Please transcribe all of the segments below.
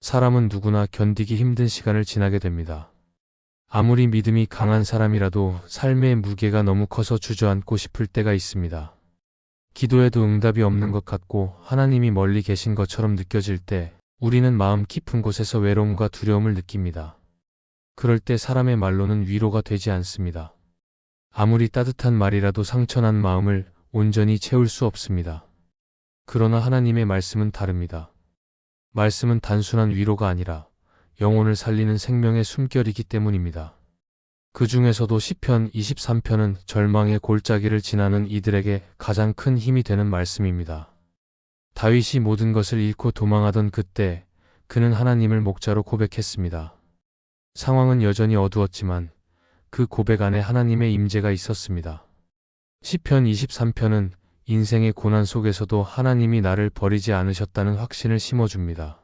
사람은 누구나 견디기 힘든 시간을 지나게 됩니다. 아무리 믿음이 강한 사람이라도 삶의 무게가 너무 커서 주저앉고 싶을 때가 있습니다. 기도해도 응답이 없는 것 같고 하나님이 멀리 계신 것처럼 느껴질 때 우리는 마음 깊은 곳에서 외로움과 두려움을 느낍니다. 그럴 때 사람의 말로는 위로가 되지 않습니다. 아무리 따뜻한 말이라도 상처난 마음을 온전히 채울 수 없습니다. 그러나 하나님의 말씀은 다릅니다. 말씀은 단순한 위로가 아니라 영혼을 살리는 생명의 숨결이기 때문입니다. 그 중에서도 시편 23편은 절망의 골짜기를 지나는 이들에게 가장 큰 힘이 되는 말씀입니다. 다윗이 모든 것을 잃고 도망하던 그때 그는 하나님을 목자로 고백했습니다. 상황은 여전히 어두웠지만 그 고백 안에 하나님의 임재가 있었습니다. 시편 23편은 인생의 고난 속에서도 하나님이 나를 버리지 않으셨다는 확신을 심어줍니다.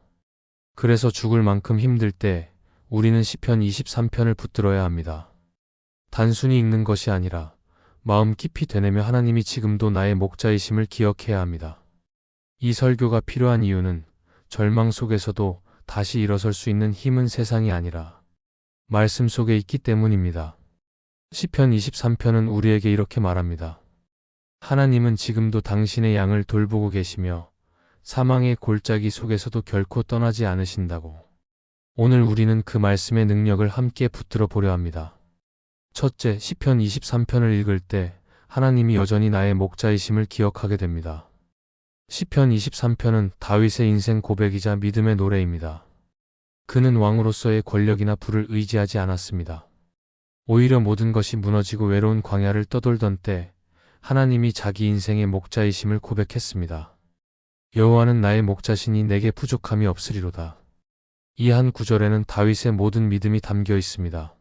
그래서 죽을 만큼 힘들 때 우리는 시편 23편을 붙들어야 합니다. 단순히 읽는 것이 아니라 마음 깊이 되뇌며 하나님이 지금도 나의 목자이심을 기억해야 합니다. 이 설교가 필요한 이유는 절망 속에서도 다시 일어설 수 있는 힘은 세상이 아니라 말씀 속에 있기 때문입니다. 시편 23편은 우리에게 이렇게 말합니다. 하나님은 지금도 당신의 양을 돌보고 계시며 사망의 골짜기 속에서도 결코 떠나지 않으신다고. 오늘 우리는 그 말씀의 능력을 함께 붙들어 보려 합니다. 첫째, 시편 23편을 읽을 때 하나님이 여전히 나의 목자이심을 기억하게 됩니다. 시편 23편은 다윗의 인생 고백이자 믿음의 노래입니다. 그는 왕으로서의 권력이나 부를 의지하지 않았습니다. 오히려 모든 것이 무너지고 외로운 광야를 떠돌던 때 하나님이 자기 인생의 목자이심을 고백했습니다. 여호와는 나의 목자시니 내게 부족함이 없으리로다. 이 한 구절에는 다윗의 모든 믿음이 담겨 있습니다.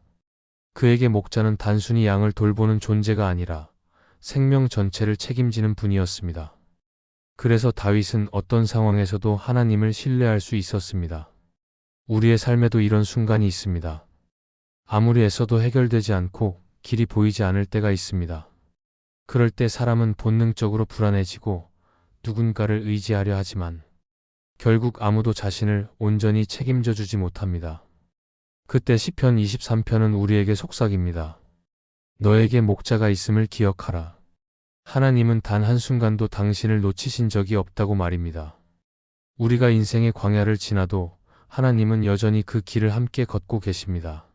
그에게 목자는 단순히 양을 돌보는 존재가 아니라 생명 전체를 책임지는 분이었습니다. 그래서 다윗은 어떤 상황에서도 하나님을 신뢰할 수 있었습니다. 우리의 삶에도 이런 순간이 있습니다. 아무리 애써도 해결되지 않고 길이 보이지 않을 때가 있습니다. 그럴 때 사람은 본능적으로 불안해지고 누군가를 의지하려 하지만 결국 아무도 자신을 온전히 책임져 주지 못합니다. 그때 시편 23편은 우리에게 속삭입니다. 너에게 목자가 있음을 기억하라. 하나님은 단 한순간도 당신을 놓치신 적이 없다고 말입니다. 우리가 인생의 광야를 지나도 하나님은 여전히 그 길을 함께 걷고 계십니다.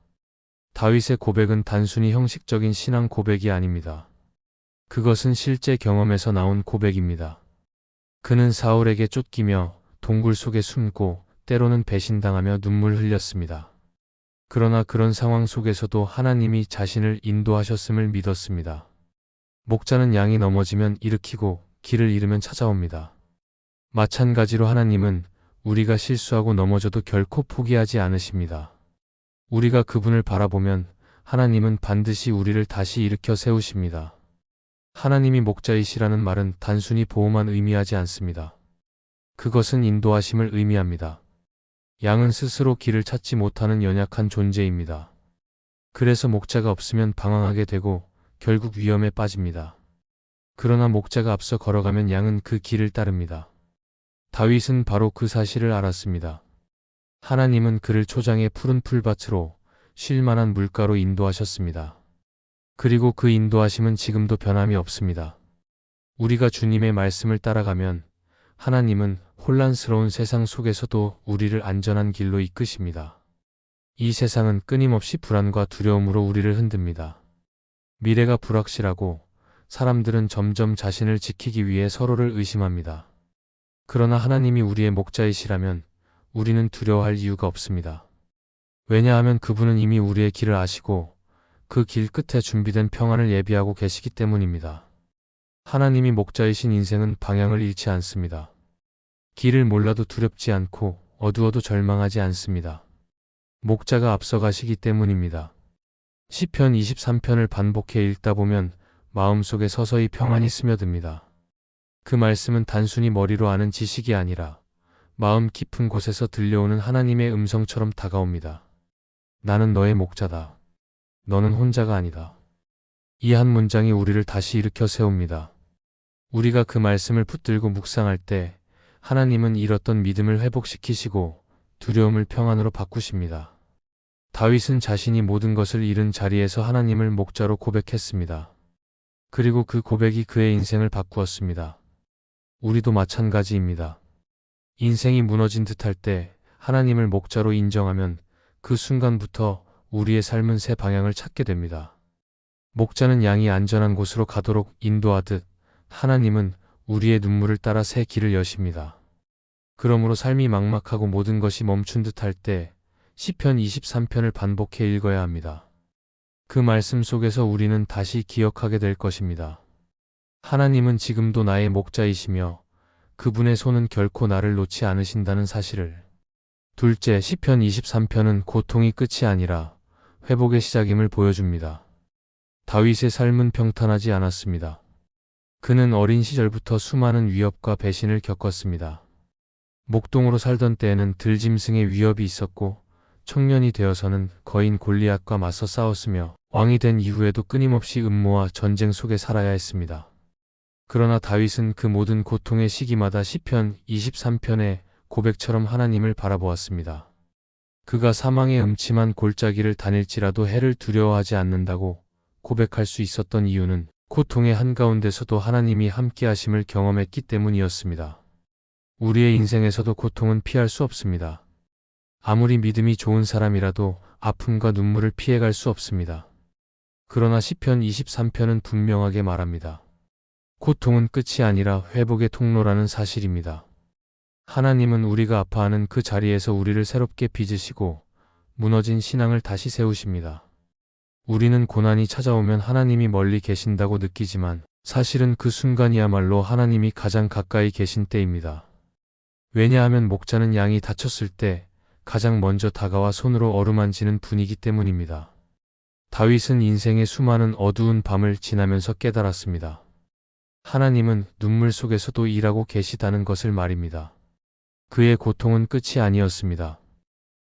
다윗의 고백은 단순히 형식적인 신앙 고백이 아닙니다. 그것은 실제 경험에서 나온 고백입니다. 그는 사울에게 쫓기며 동굴 속에 숨고 때로는 배신당하며 눈물 흘렸습니다. 그러나 그런 상황 속에서도 하나님이 자신을 인도하셨음을 믿었습니다. 목자는 양이 넘어지면 일으키고 길을 잃으면 찾아옵니다. 마찬가지로 하나님은 우리가 실수하고 넘어져도 결코 포기하지 않으십니다. 우리가 그분을 바라보면 하나님은 반드시 우리를 다시 일으켜 세우십니다. 하나님이 목자이시라는 말은 단순히 보호만 의미하지 않습니다. 그것은 인도하심을 의미합니다. 양은 스스로 길을 찾지 못하는 연약한 존재입니다. 그래서 목자가 없으면 방황하게 되고 결국 위험에 빠집니다. 그러나 목자가 앞서 걸어가면 양은 그 길을 따릅니다. 다윗은 바로 그 사실을 알았습니다. 하나님은 그를 초장의 푸른 풀밭으로 쉴 만한 물가로 인도하셨습니다. 그리고 그 인도하심은 지금도 변함이 없습니다. 우리가 주님의 말씀을 따라가면 하나님은 혼란스러운 세상 속에서도 우리를 안전한 길로 이끄십니다. 이 세상은 끊임없이 불안과 두려움으로 우리를 흔듭니다. 미래가 불확실하고 사람들은 점점 자신을 지키기 위해 서로를 의심합니다. 그러나 하나님이 우리의 목자이시라면 우리는 두려워할 이유가 없습니다. 왜냐하면 그분은 이미 우리의 길을 아시고 그 길 끝에 준비된 평안을 예비하고 계시기 때문입니다. 하나님이 목자이신 인생은 방향을 잃지 않습니다. 길을 몰라도 두렵지 않고 어두워도 절망하지 않습니다. 목자가 앞서가시기 때문입니다. 시편 23편을 반복해 읽다 보면 마음속에 서서히 평안이 스며듭니다. 그 말씀은 단순히 머리로 아는 지식이 아니라 마음 깊은 곳에서 들려오는 하나님의 음성처럼 다가옵니다. 나는 너의 목자다. 너는 혼자가 아니다. 이 한 문장이 우리를 다시 일으켜 세웁니다. 우리가 그 말씀을 붙들고 묵상할 때 하나님은 잃었던 믿음을 회복시키시고 두려움을 평안으로 바꾸십니다. 다윗은 자신이 모든 것을 잃은 자리에서 하나님을 목자로 고백했습니다. 그리고 그 고백이 그의 인생을 바꾸었습니다. 우리도 마찬가지입니다. 인생이 무너진 듯할 때 하나님을 목자로 인정하면 그 순간부터 우리의 삶은 새 방향을 찾게 됩니다. 목자는 양이 안전한 곳으로 가도록 인도하듯 하나님은 우리의 눈물을 따라 새 길을 여십니다. 그러므로 삶이 막막하고 모든 것이 멈춘 듯할 때 시편 23편을 반복해 읽어야 합니다. 그 말씀 속에서 우리는 다시 기억하게 될 것입니다. 하나님은 지금도 나의 목자이시며 그분의 손은 결코 나를 놓지 않으신다는 사실을. 둘째, 시편 23편은 고통이 끝이 아니라 회복의 시작임을 보여줍니다. 다윗의 삶은 평탄하지 않았습니다. 그는 어린 시절부터 수많은 위협과 배신을 겪었습니다. 목동으로 살던 때에는 들짐승의 위협이 있었고 청년이 되어서는 거인 골리앗과 맞서 싸웠으며 왕이 된 이후에도 끊임없이 음모와 전쟁 속에 살아야 했습니다. 그러나 다윗은 그 모든 고통의 시기마다 시편 23편의 고백처럼 하나님을 바라보았습니다. 그가 사망의 음침한 골짜기를 다닐지라도 해를 두려워하지 않는다고 고백할 수 있었던 이유는 고통의 한가운데서도 하나님이 함께하심을 경험했기 때문이었습니다. 우리의 인생에서도 고통은 피할 수 없습니다. 아무리 믿음이 좋은 사람이라도 아픔과 눈물을 피해갈 수 없습니다. 그러나 시편 23편은 분명하게 말합니다. 고통은 끝이 아니라 회복의 통로라는 사실입니다. 하나님은 우리가 아파하는 그 자리에서 우리를 새롭게 빚으시고 무너진 신앙을 다시 세우십니다. 우리는 고난이 찾아오면 하나님이 멀리 계신다고 느끼지만 사실은 그 순간이야말로 하나님이 가장 가까이 계신 때입니다. 왜냐하면 목자는 양이 다쳤을 때 가장 먼저 다가와 손으로 어루만지는 분이기 때문입니다. 다윗은 인생의 수많은 어두운 밤을 지나면서 깨달았습니다. 하나님은 눈물 속에서도 일하고 계시다는 것을 말입니다. 그의 고통은 끝이 아니었습니다.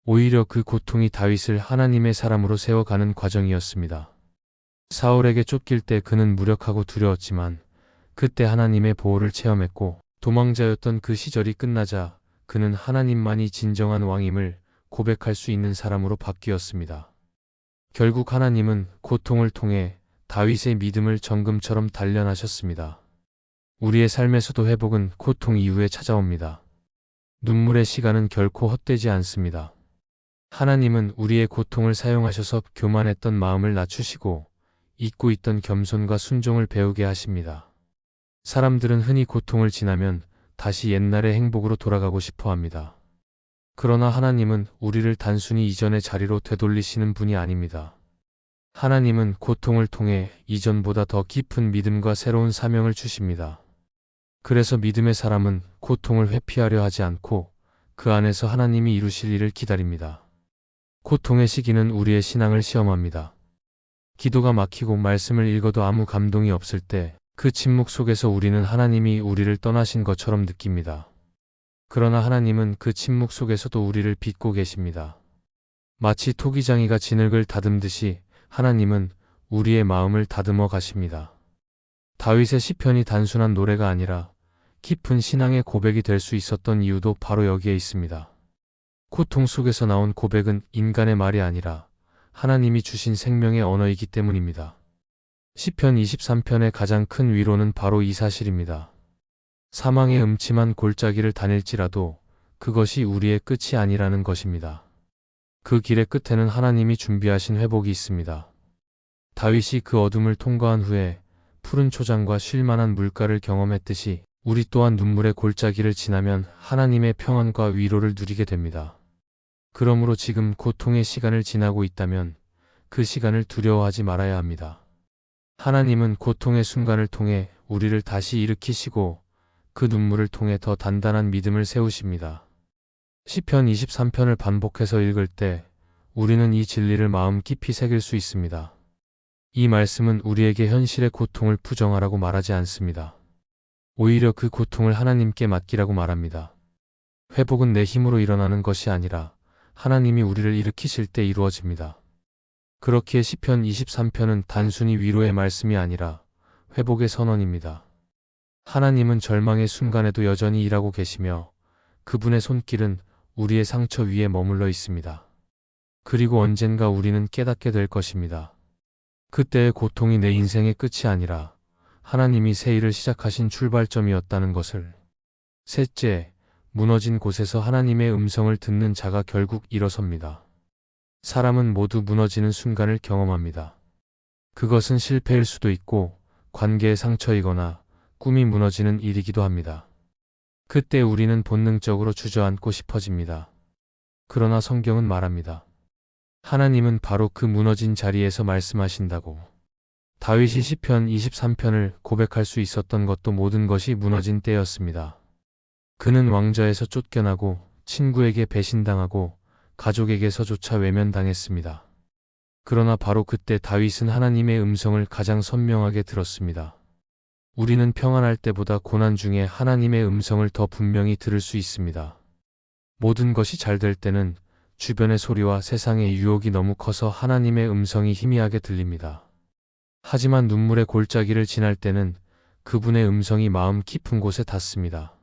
오히려 그 고통이 다윗을 하나님의 사람으로 세워가는 과정이었습니다. 사울에게 쫓길 때 그는 무력하고 두려웠지만 그때 하나님의 보호를 체험했고 도망자였던 그 시절이 끝나자 그는 하나님만이 진정한 왕임을 고백할 수 있는 사람으로 바뀌었습니다. 결국 하나님은 고통을 통해 다윗의 믿음을 정금처럼 단련하셨습니다. 우리의 삶에서도 회복은 고통 이후에 찾아옵니다. 눈물의 시간은 결코 헛되지 않습니다. 하나님은 우리의 고통을 사용하셔서 교만했던 마음을 낮추시고 잊고 있던 겸손과 순종을 배우게 하십니다. 사람들은 흔히 고통을 지나면 다시 옛날의 행복으로 돌아가고 싶어 합니다. 그러나 하나님은 우리를 단순히 이전의 자리로 되돌리시는 분이 아닙니다. 하나님은 고통을 통해 이전보다 더 깊은 믿음과 새로운 사명을 주십니다. 그래서 믿음의 사람은 고통을 회피하려 하지 않고 그 안에서 하나님이 이루실 일을 기다립니다. 고통의 시기는 우리의 신앙을 시험합니다. 기도가 막히고 말씀을 읽어도 아무 감동이 없을 때 그 침묵 속에서 우리는 하나님이 우리를 떠나신 것처럼 느낍니다. 그러나 하나님은 그 침묵 속에서도 우리를 빚고 계십니다. 마치 토기장이가 진흙을 다듬듯이 하나님은 우리의 마음을 다듬어 가십니다. 다윗의 시편이 단순한 노래가 아니라 깊은 신앙의 고백이 될 수 있었던 이유도 바로 여기에 있습니다. 고통 속에서 나온 고백은 인간의 말이 아니라 하나님이 주신 생명의 언어이기 때문입니다. 시편 23편의 가장 큰 위로는 바로 이 사실입니다. 사망의 음침한 골짜기를 다닐지라도 그것이 우리의 끝이 아니라는 것입니다. 그 길의 끝에는 하나님이 준비하신 회복이 있습니다. 다윗이 그 어둠을 통과한 후에 푸른 초장과 쉴만한 물가를 경험했듯이 우리 또한 눈물의 골짜기를 지나면 하나님의 평안과 위로를 누리게 됩니다. 그러므로 지금 고통의 시간을 지나고 있다면 그 시간을 두려워하지 말아야 합니다. 하나님은 고통의 순간을 통해 우리를 다시 일으키시고 그 눈물을 통해 더 단단한 믿음을 세우십니다. 시편 23편을 반복해서 읽을 때 우리는 이 진리를 마음 깊이 새길 수 있습니다. 이 말씀은 우리에게 현실의 고통을 부정하라고 말하지 않습니다. 오히려 그 고통을 하나님께 맡기라고 말합니다. 회복은 내 힘으로 일어나는 것이 아니라 하나님이 우리를 일으키실 때 이루어집니다. 그렇기에 시편 23편은 단순히 위로의 말씀이 아니라 회복의 선언입니다. 하나님은 절망의 순간에도 여전히 일하고 계시며 그분의 손길은 우리의 상처 위에 머물러 있습니다. 그리고 언젠가 우리는 깨닫게 될 것입니다. 그때의 고통이 내 인생의 끝이 아니라 하나님이 새 일을 시작하신 출발점이었다는 것을. 셋째, 무너진 곳에서 하나님의 음성을 듣는 자가 결국 일어섭니다. 사람은 모두 무너지는 순간을 경험합니다. 그것은 실패일 수도 있고 관계의 상처이거나 꿈이 무너지는 일이기도 합니다. 그때 우리는 본능적으로 주저앉고 싶어집니다. 그러나 성경은 말합니다. 하나님은 바로 그 무너진 자리에서 말씀하신다고. 다윗이 시편 23편을 고백할 수 있었던 것도 모든 것이 무너진 때였습니다. 그는 왕좌에서 쫓겨나고 친구에게 배신당하고 가족에게서조차 외면당했습니다. 그러나 바로 그때 다윗은 하나님의 음성을 가장 선명하게 들었습니다. 우리는 평안할 때보다 고난 중에 하나님의 음성을 더 분명히 들을 수 있습니다. 모든 것이 잘 될 때는 주변의 소리와 세상의 유혹이 너무 커서 하나님의 음성이 희미하게 들립니다. 하지만 눈물의 골짜기를 지날 때는 그분의 음성이 마음 깊은 곳에 닿습니다.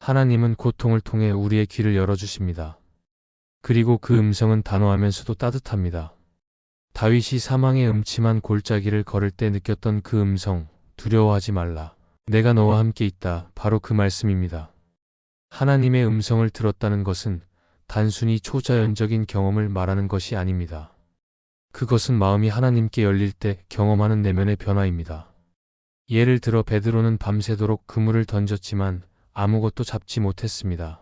하나님은 고통을 통해 우리의 귀를 열어주십니다. 그리고 그 음성은 단호하면서도 따뜻합니다. 다윗이 사망의 음침한 골짜기를 걸을 때 느꼈던 그 음성, 두려워하지 말라. 내가 너와 함께 있다. 바로 그 말씀입니다. 하나님의 음성을 들었다는 것은 단순히 초자연적인 경험을 말하는 것이 아닙니다. 그것은 마음이 하나님께 열릴 때 경험하는 내면의 변화입니다. 예를 들어 베드로는 밤새도록 그물을 던졌지만 아무것도 잡지 못했습니다.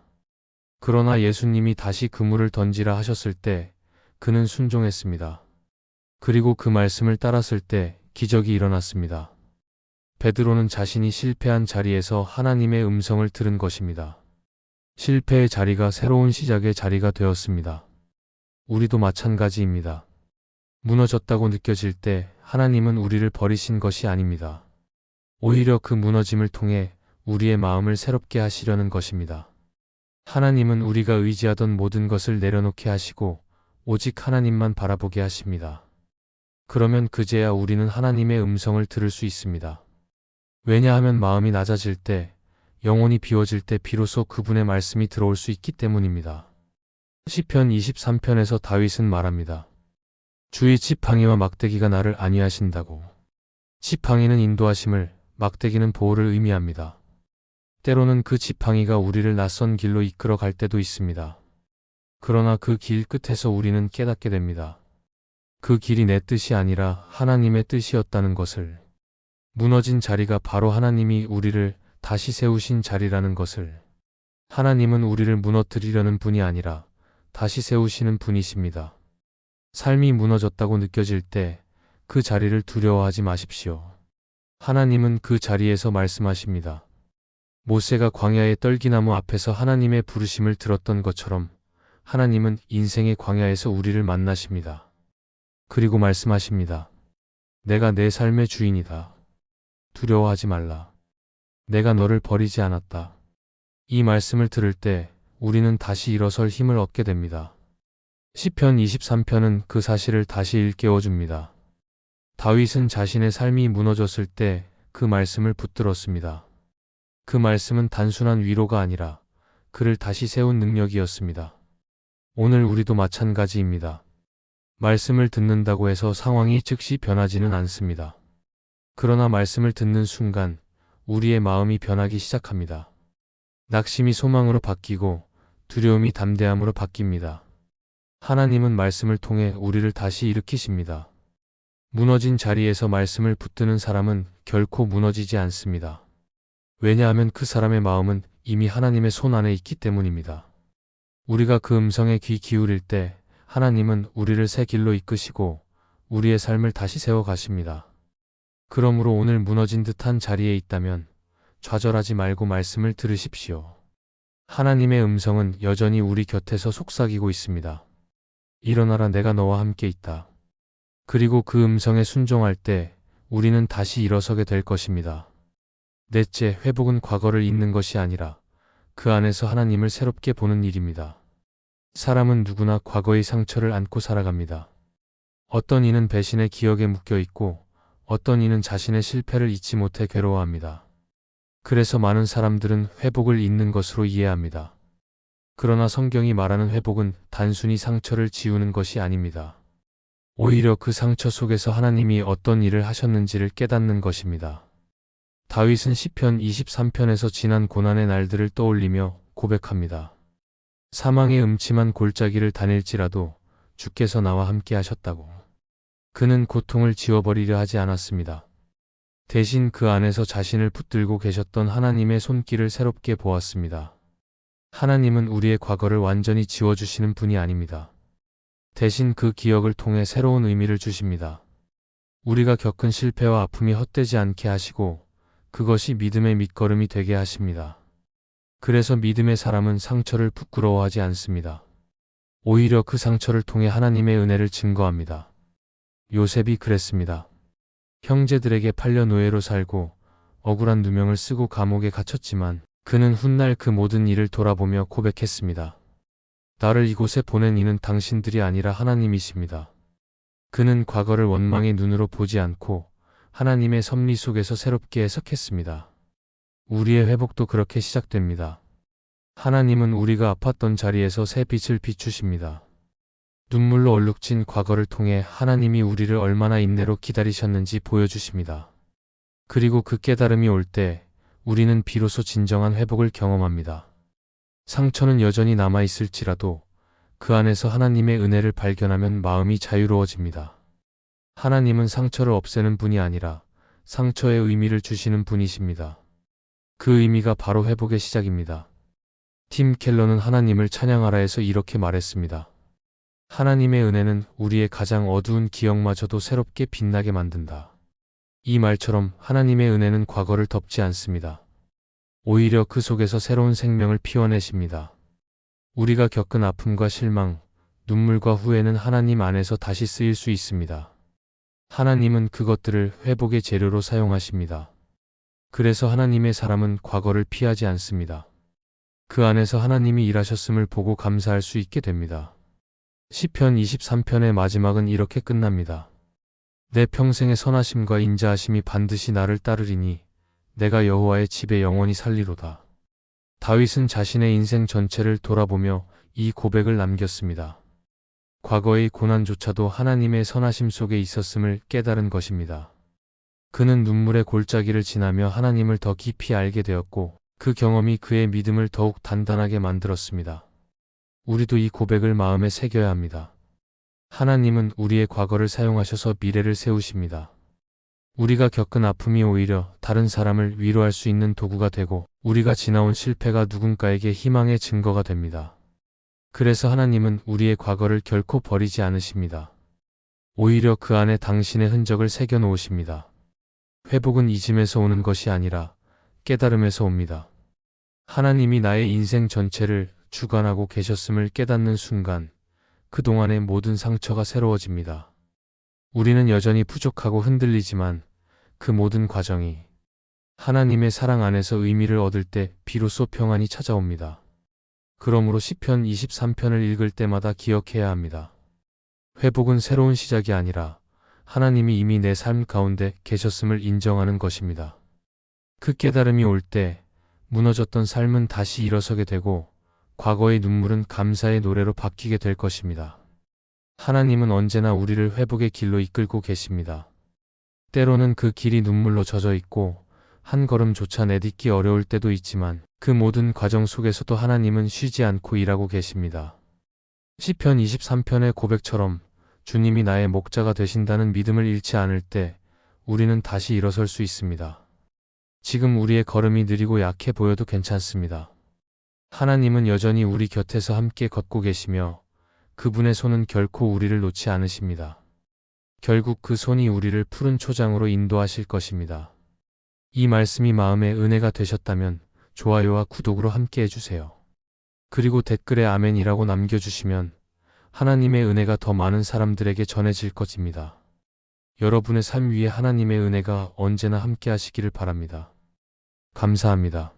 그러나 예수님이 다시 그물을 던지라 하셨을 때 그는 순종했습니다. 그리고 그 말씀을 따랐을 때 기적이 일어났습니다. 베드로는 자신이 실패한 자리에서 하나님의 음성을 들은 것입니다. 실패의 자리가 새로운 시작의 자리가 되었습니다. 우리도 마찬가지입니다. 무너졌다고 느껴질 때 하나님은 우리를 버리신 것이 아닙니다. 오히려 그 무너짐을 통해 우리의 마음을 새롭게 하시려는 것입니다. 하나님은 우리가 의지하던 모든 것을 내려놓게 하시고 오직 하나님만 바라보게 하십니다. 그러면 그제야 우리는 하나님의 음성을 들을 수 있습니다. 왜냐하면 마음이 낮아질 때, 영혼이 비워질 때 비로소 그분의 말씀이 들어올 수 있기 때문입니다. 시편 23편에서 다윗은 말합니다. 주의 지팡이와 막대기가 나를 안위하신다고. 지팡이는 인도하심을, 막대기는 보호를 의미합니다. 때로는 그 지팡이가 우리를 낯선 길로 이끌어 갈 때도 있습니다. 그러나 그 길 끝에서 우리는 깨닫게 됩니다. 그 길이 내 뜻이 아니라 하나님의 뜻이었다는 것을. 무너진 자리가 바로 하나님이 우리를 다시 세우신 자리라는 것을. 하나님은 우리를 무너뜨리려는 분이 아니라 다시 세우시는 분이십니다. 삶이 무너졌다고 느껴질 때 그 자리를 두려워하지 마십시오. 하나님은 그 자리에서 말씀하십니다. 모세가 광야의 떨기나무 앞에서 하나님의 부르심을 들었던 것처럼 하나님은 인생의 광야에서 우리를 만나십니다. 그리고 말씀하십니다. 내가 내 삶의 주인이다. 두려워하지 말라. 내가 너를 버리지 않았다. 이 말씀을 들을 때 우리는 다시 일어설 힘을 얻게 됩니다. 시편 23편은 그 사실을 다시 일깨워줍니다. 다윗은 자신의 삶이 무너졌을 때 그 말씀을 붙들었습니다. 그 말씀은 단순한 위로가 아니라 그를 다시 세운 능력이었습니다. 오늘 우리도 마찬가지입니다. 말씀을 듣는다고 해서 상황이 즉시 변하지는 않습니다. 그러나 말씀을 듣는 순간 우리의 마음이 변하기 시작합니다. 낙심이 소망으로 바뀌고 두려움이 담대함으로 바뀝니다. 하나님은 말씀을 통해 우리를 다시 일으키십니다. 무너진 자리에서 말씀을 붙드는 사람은 결코 무너지지 않습니다. 왜냐하면 그 사람의 마음은 이미 하나님의 손 안에 있기 때문입니다. 우리가 그 음성에 귀 기울일 때 하나님은 우리를 새 길로 이끄시고 우리의 삶을 다시 세워 가십니다. 그러므로 오늘 무너진 듯한 자리에 있다면 좌절하지 말고 말씀을 들으십시오. 하나님의 음성은 여전히 우리 곁에서 속삭이고 있습니다. 일어나라, 내가 너와 함께 있다. 그리고 그 음성에 순종할 때 우리는 다시 일어서게 될 것입니다. 넷째, 회복은 과거를 잊는 것이 아니라 그 안에서 하나님을 새롭게 보는 일입니다. 사람은 누구나 과거의 상처를 안고 살아갑니다. 어떤 이는 배신의 기억에 묶여 있고 어떤 이는 자신의 실패를 잊지 못해 괴로워합니다. 그래서 많은 사람들은 회복을 잊는 것으로 이해합니다. 그러나 성경이 말하는 회복은 단순히 상처를 지우는 것이 아닙니다. 오히려 그 상처 속에서 하나님이 어떤 일을 하셨는지를 깨닫는 것입니다. 다윗은 시편 23편에서 지난 고난의 날들을 떠올리며 고백합니다. 사망의 음침한 골짜기를 다닐지라도 주께서 나와 함께 하셨다고. 그는 고통을 지워버리려 하지 않았습니다. 대신 그 안에서 자신을 붙들고 계셨던 하나님의 손길을 새롭게 보았습니다. 하나님은 우리의 과거를 완전히 지워주시는 분이 아닙니다. 대신 그 기억을 통해 새로운 의미를 주십니다. 우리가 겪은 실패와 아픔이 헛되지 않게 하시고 그것이 믿음의 밑거름이 되게 하십니다. 그래서 믿음의 사람은 상처를 부끄러워하지 않습니다. 오히려 그 상처를 통해 하나님의 은혜를 증거합니다. 요셉이 그랬습니다. 형제들에게 팔려 노예로 살고 억울한 누명을 쓰고 감옥에 갇혔지만 그는 훗날 그 모든 일을 돌아보며 고백했습니다. 나를 이곳에 보낸 이는 당신들이 아니라 하나님이십니다. 그는 과거를 원망의 눈으로 보지 않고 하나님의 섭리 속에서 새롭게 해석했습니다. 우리의 회복도 그렇게 시작됩니다. 하나님은 우리가 아팠던 자리에서 새 빛을 비추십니다. 눈물로 얼룩진 과거를 통해 하나님이 우리를 얼마나 인내로 기다리셨는지 보여주십니다. 그리고 그 깨달음이 올 때 우리는 비로소 진정한 회복을 경험합니다. 상처는 여전히 남아있을지라도 그 안에서 하나님의 은혜를 발견하면 마음이 자유로워집니다. 하나님은 상처를 없애는 분이 아니라 상처에 의미를 주시는 분이십니다. 그 의미가 바로 회복의 시작입니다. 팀 켈러는 하나님을 찬양하라에서 이렇게 말했습니다. 하나님의 은혜는 우리의 가장 어두운 기억마저도 새롭게 빛나게 만든다. 이 말처럼 하나님의 은혜는 과거를 덮지 않습니다. 오히려 그 속에서 새로운 생명을 피워내십니다. 우리가 겪은 아픔과 실망, 눈물과 후회는 하나님 안에서 다시 쓰일 수 있습니다. 하나님은 그것들을 회복의 재료로 사용하십니다. 그래서 하나님의 사람은 과거를 피하지 않습니다. 그 안에서 하나님이 일하셨음을 보고 감사할 수 있게 됩니다. 시편 23편의 마지막은 이렇게 끝납니다. 내 평생의 선하심과 인자하심이 반드시 나를 따르리니 내가 여호와의 집에 영원히 살리로다. 다윗은 자신의 인생 전체를 돌아보며 이 고백을 남겼습니다. 과거의 고난조차도 하나님의 선하심 속에 있었음을 깨달은 것입니다. 그는 눈물의 골짜기를 지나며 하나님을 더 깊이 알게 되었고 그 경험이 그의 믿음을 더욱 단단하게 만들었습니다. 우리도 이 고백을 마음에 새겨야 합니다. 하나님은 우리의 과거를 사용하셔서 미래를 세우십니다. 우리가 겪은 아픔이 오히려 다른 사람을 위로할 수 있는 도구가 되고 우리가 지나온 실패가 누군가에게 희망의 증거가 됩니다. 그래서 하나님은 우리의 과거를 결코 버리지 않으십니다. 오히려 그 안에 당신의 흔적을 새겨 놓으십니다. 회복은 잊음에서 오는 것이 아니라 깨달음에서 옵니다. 하나님이 나의 인생 전체를 주관하고 계셨음을 깨닫는 순간 그동안의 모든 상처가 새로워집니다. 우리는 여전히 부족하고 흔들리지만 그 모든 과정이 하나님의 사랑 안에서 의미를 얻을 때 비로소 평안이 찾아옵니다. 그러므로 시편 23편을 읽을 때마다 기억해야 합니다. 회복은 새로운 시작이 아니라 하나님이 이미 내 삶 가운데 계셨음을 인정하는 것입니다. 그 깨달음이 올 때 무너졌던 삶은 다시 일어서게 되고 과거의 눈물은 감사의 노래로 바뀌게 될 것입니다. 하나님은 언제나 우리를 회복의 길로 이끌고 계십니다. 때로는 그 길이 눈물로 젖어 있고 한 걸음조차 내딛기 어려울 때도 있지만 그 모든 과정 속에서도 하나님은 쉬지 않고 일하고 계십니다. 시편 23편의 고백처럼 주님이 나의 목자가 되신다는 믿음을 잃지 않을 때 우리는 다시 일어설 수 있습니다. 지금 우리의 걸음이 느리고 약해 보여도 괜찮습니다. 하나님은 여전히 우리 곁에서 함께 걷고 계시며 그분의 손은 결코 우리를 놓지 않으십니다. 결국 그 손이 우리를 푸른 초장으로 인도하실 것입니다. 이 말씀이 마음의 은혜가 되셨다면 좋아요와 구독으로 함께 해주세요. 그리고 댓글에 아멘이라고 남겨주시면 하나님의 은혜가 더 많은 사람들에게 전해질 것입니다. 여러분의 삶 위에 하나님의 은혜가 언제나 함께 하시기를 바랍니다. 감사합니다.